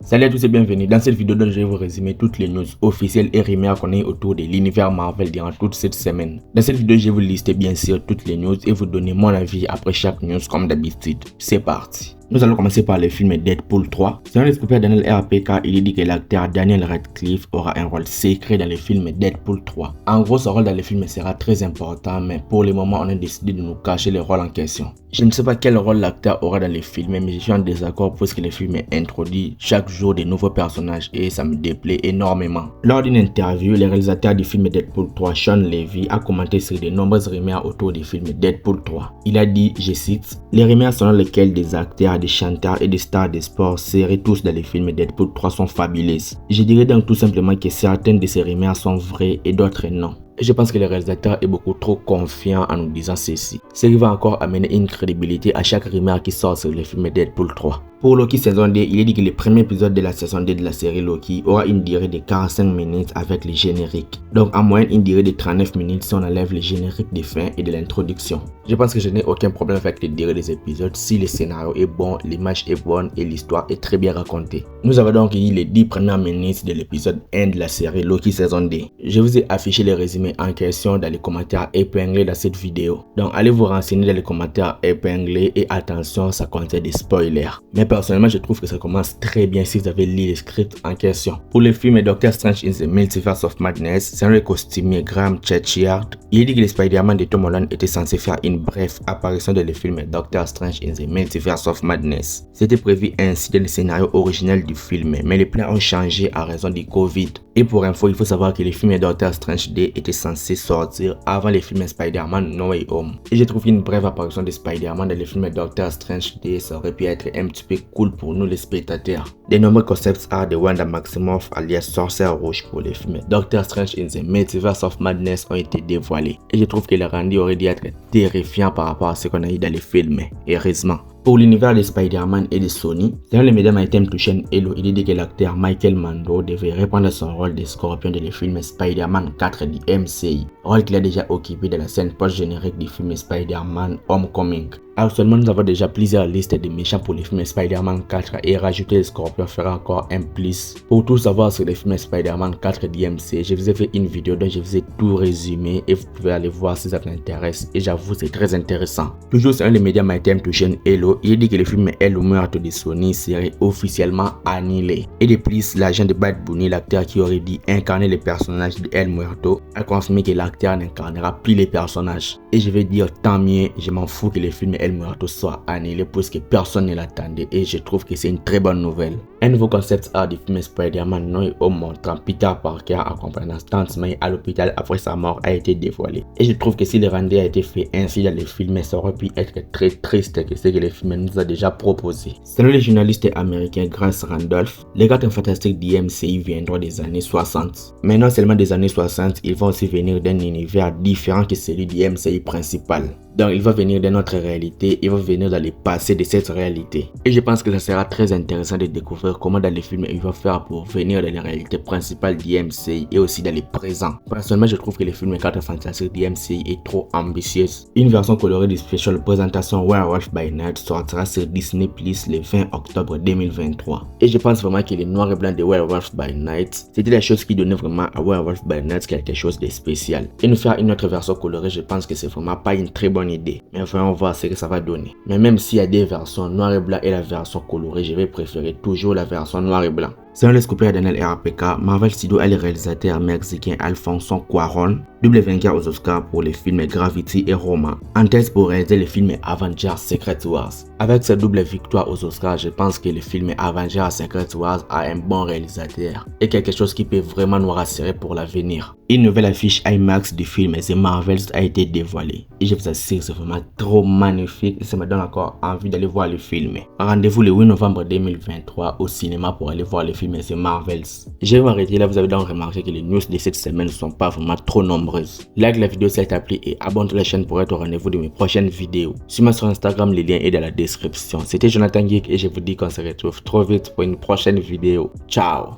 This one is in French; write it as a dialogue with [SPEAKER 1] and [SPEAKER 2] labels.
[SPEAKER 1] Salut à tous et bienvenue. Dans cette vidéo, je vais vous résumer toutes les news officielles et rumeurs qu'on a autour de l'univers Marvel durant toute cette semaine. Dans cette vidéo, je vais vous lister bien sûr toutes les news et vous donner mon avis après chaque news comme d'habitude. C'est parti. Nous allons commencer par le film Deadpool 3. Selon le scooper Daniel RPK, il dit que l'acteur Daniel Radcliffe aura un rôle secret dans le film Deadpool 3. En gros, son rôle dans le film sera très important, mais pour le moment, on a décidé de nous cacher le rôle en question. Je ne sais pas quel rôle l'acteur aura dans le film, mais je suis en désaccord puisque le film introduit chaque jour de nouveaux personnages et ça me déplaît énormément. Lors d'une interview, le réalisateur du film Deadpool 3, Sean Levy, a commenté sur de nombreuses rumeurs autour du film Deadpool 3. Il a dit, je cite, « Les rumeurs selon lesquelles des acteurs, des chanteurs et des stars de sport seraient tous dans le film Deadpool 3 sont fabuleuses. Je dirais donc tout simplement que certaines de ces rumeurs sont vraies et d'autres non. » Et je pense que le réalisateur est beaucoup trop confiant en nous disant ceci. Ce qui va encore amener une crédibilité à chaque rumeur qui sort sur le film Deadpool 3. Pour Loki saison 2, il est dit que le premier épisode de la saison 2 de la série Loki aura une durée de 45 minutes avec les génériques. Donc en moyenne une durée de 39 minutes si on enlève les génériques de fin et de l'introduction. Je pense que je n'ai aucun problème avec les durées des épisodes si le scénario est bon, l'image est bonne et l'histoire est très bien racontée. Nous avons donc eu les 10 premières minutes de l'épisode 1 de la série Loki saison 2. Je vous ai affiché les résumés en question dans les commentaires épinglés dans cette vidéo. Donc allez vous renseigner dans les commentaires épinglés et attention, ça contient des spoilers. Mais personnellement, je trouve que ça commence très bien si vous avez lu le script en question. Pour le film Doctor Strange in the Multiverse of Madness, selon le costumier Graham Churchyard, il dit que le Spider-Man de Tom Holland était censé faire une brève apparition dans le film Doctor Strange in the Multiverse of Madness. C'était prévu ainsi dans le scénario original du film, mais les plans ont changé à raison du Covid. Et pour info, il faut savoir que le film Doctor Strange 2 était censé sortir avant le film Spider-Man No Way Home. Et je trouve qu'une brève apparition de Spider-Man dans le film Doctor Strange 2 ça aurait pu être un petit peu cool pour nous les spectateurs. De nombreux concepts art de Wanda Maximoff alias Sorcière Rouge pour le film Doctor Strange in the Multiverse of Madness ont été dévoilés. Et je trouve que le rendu aurait dû être terrifiant par rapport à ce qu'on a eu dans les films, heureusement. Pour l'univers de Spider-Man et de Sony, selon les médias Item to Chain Hello, il dit que l'acteur Michael Mando devait reprendre son rôle de Scorpion dans le film Spider-Man 4 du MCU, rôle qu'il a déjà occupé dans la scène post-générique du film Spider-Man Homecoming. Actuellement, nous avons déjà plusieurs listes de méchants pour le film Spider-Man 4 et rajouter le Scorpion fera encore un plus. Pour tout savoir sur le film Spider-Man 4 du MCU, je vous ai fait une vidéo dont je vous ai tout résumé et vous pouvez aller voir si ça vous intéresse et j'avoue c'est très intéressant. Toujours sur les médias Item to Chain Hello, il dit que le film El Muerto de Sony serait officiellement annulé. Et de plus, l'agent de Bad Bunny, l'acteur qui aurait dit incarner le personnage de El Muerto, a confirmé que l'acteur n'incarnera plus les personnages. Et je vais dire tant mieux, je m'en fous que le film El Muerto soit annulé puisque personne ne l'attendait et je trouve que c'est une très bonne nouvelle. Un nouveau concept art du film Spider-Man No Way Home montrant Peter Parker accompagnant Stan May à l'hôpital après sa mort a été dévoilé. Et je trouve que si le rendu a été fait ainsi dans le film, ça aurait pu être très triste que ce que le film nous a déjà proposé. Selon le journaliste américain Grant Randolph, les 4 fantastiques du MCU viendront des années 60. Mais non seulement des années 60, ils vont aussi venir d'un univers différent que celui du MCU principal. Donc il va venir de notre réalité, il va venir dans le passé de cette réalité. Et je pense que ça sera très intéressant de découvrir comment dans les films il va faire pour venir dans les réalités principales du MCU et aussi dans le présent. Personnellement, je trouve que le film 4 Fantastiques du MCU est trop ambitieuse. Une version colorée du special présentation Werewolf by Night sortira sur Disney Plus le 20 octobre 2023. Et je pense vraiment que le noir et blanc de Werewolf by Night, c'était la chose qui donnait vraiment à Werewolf by Night quelque chose de spécial. Et nous faire une autre version colorée, je pense que c'est vraiment pas une très bonne idée, mais voyons voir ce que ça va donner. Mais même s'il y a des versions noir et blanc et la version colorée, je vais préférer toujours la version noir et blanc. Selon le scooper Daniel RPK, Marvel Studios a le réalisateur mexicain Alfonso Cuarón, double vainqueur aux Oscars pour les films Gravity et Roma, en tête pour réaliser le film Avengers Secret Wars. Avec cette double victoire aux Oscars, je pense que le film Avengers Secret Wars a un bon réalisateur et quelque chose qui peut vraiment nous rassurer pour l'avenir. Une nouvelle affiche IMAX du film The Marvels a été dévoilée et je vous assure c'est vraiment trop magnifique et ça me donne encore envie d'aller voir le film. Rendez-vous le 8 novembre 2023 au cinéma pour aller voir le film The Marvels. Je vais m'arrêter là, vous avez donc remarqué que les news de cette semaine ne sont pas vraiment trop nombreuses. Like la vidéo si elle t'a plu et abonne-toi à la chaîne pour être au rendez-vous de mes prochaines vidéos. Suis-moi sur Instagram, le lien est dans la description. C'était Jonathan Geek et je vous dis qu'on se retrouve trop vite pour une prochaine vidéo. Ciao!